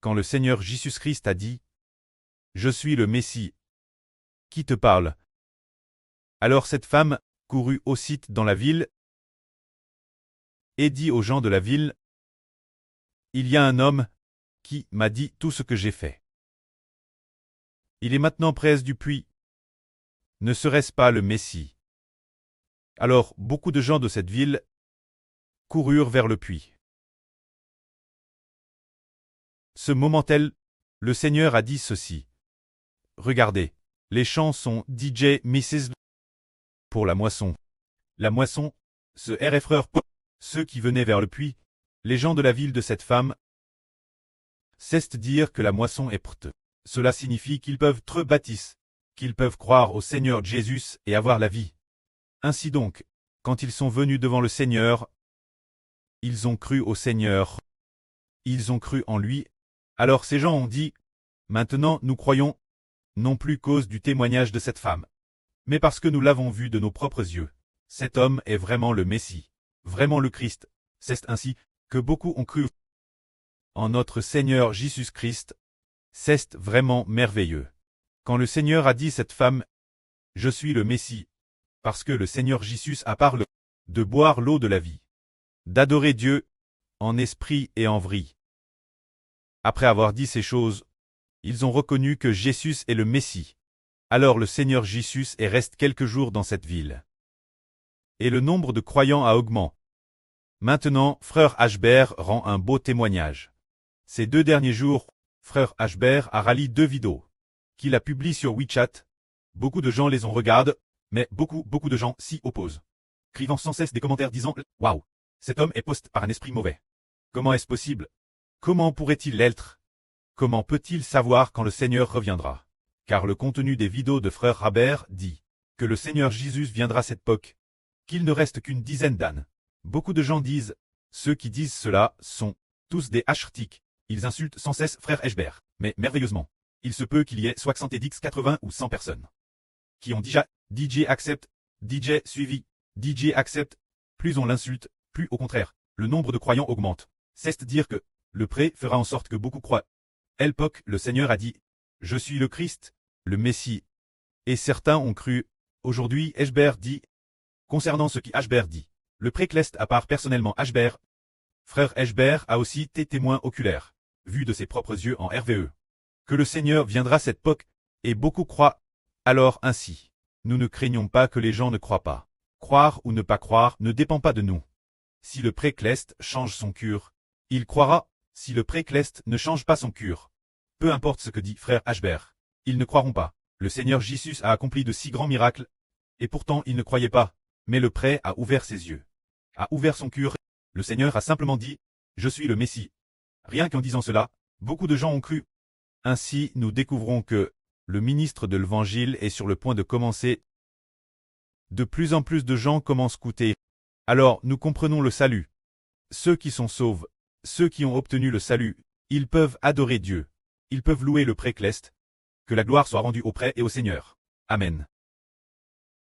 quand le Seigneur Jésus-Christ a dit « Je suis le Messie. Qui te parle ?» Alors cette femme courut aussitôt dans la ville et dit aux gens de la ville « Il y a un homme qui m'a dit tout ce que j'ai fait. Il est maintenant près du puits. Ne serait-ce pas le Messie ?» Alors beaucoup de gens de cette ville coururent vers le puits. Ce moment-là, le Seigneur a dit ceci. Regardez, les champs sont DJ Mrs. pour la moisson. La moisson, ce RFR, ceux qui venaient vers le puits, les gens de la ville de cette femme, cessent dire que la moisson est prête. Cela signifie qu'ils peuvent être baptisés, qu'ils peuvent croire au Seigneur Jésus et avoir la vie. Ainsi donc, quand ils sont venus devant le Seigneur, ils ont cru au Seigneur. Ils ont cru en lui. Alors ces gens ont dit, « Maintenant nous croyons, non plus cause du témoignage de cette femme, mais parce que nous l'avons vu de nos propres yeux. Cet homme est vraiment le Messie, vraiment le Christ. C'est ainsi que beaucoup ont cru en notre Seigneur Jésus-Christ. C'est vraiment merveilleux. Quand le Seigneur a dit cette femme, « Je suis le Messie », parce que le Seigneur Jésus a parlé de boire l'eau de la vie, d'adorer Dieu en esprit et en vrai. Après avoir dit ces choses, ils ont reconnu que Jésus est le Messie. Alors le Seigneur Jésus est resté quelques jours dans cette ville. Et le nombre de croyants a augmenté. Maintenant, Frère Ashbert rend un beau témoignage. Ces 2 derniers jours, Frère Ashbert a rallié 2 vidéos qu'il a publiées sur WeChat. Beaucoup de gens les ont regardées, mais beaucoup de gens s'y opposent, écrivant sans cesse des commentaires disant « Waouh, cet homme est posté par un esprit mauvais. Comment est-ce possible? Comment pourrait-il l'être? Comment peut-il savoir quand le Seigneur reviendra ?» Car le contenu des vidéos de Frère Rabert dit que le Seigneur Jésus viendra à cette époque, qu'il ne reste qu'une dizaine d'ânes. Beaucoup de gens disent, ceux qui disent cela sont tous des achrtiques. Ils insultent sans cesse Frère Ashbert. Mais merveilleusement, il se peut qu'il y ait 70, 80 ou 100 personnes qui ont déjà DJ accepte, DJ suivi, DJ accepte. Plus on l'insulte, plus au contraire, le nombre de croyants augmente. C'est dire que le pré fera en sorte que beaucoup croient. L'époque, le Seigneur a dit, « Je suis le Christ, le Messie. » Et certains ont cru. Aujourd'hui, Ashbert dit, concernant ce qui Ashbert dit, le précleste à part personnellement Ashbert, Frère Ashbert a aussi été témoin oculaire, vu de ses propres yeux en RVE, que le Seigneur viendra cette époque, et beaucoup croient. Alors ainsi, nous ne craignons pas que les gens ne croient pas. Croire ou ne pas croire ne dépend pas de nous. Si le précleste change son cure, il croira. Si le précleste ne change pas son cure, peu importe ce que dit Frère Ashbert, ils ne croiront pas. Le Seigneur Jésus a accompli de si grands miracles, et pourtant ils ne croyaient pas. Mais le prêtre a ouvert ses yeux, a ouvert son cœur. Le Seigneur a simplement dit, « Je suis le Messie. » Rien qu'en disant cela, beaucoup de gens ont cru. Ainsi, nous découvrons que le ministre de l'Évangile est sur le point de commencer. De plus en plus de gens commencent à écouter. Alors, nous comprenons le salut. Ceux qui sont sauvés, ceux qui ont obtenu le salut, ils peuvent adorer Dieu. Ils peuvent louer le précleste. Que la gloire soit rendue au prêtre et au Seigneur. Amen.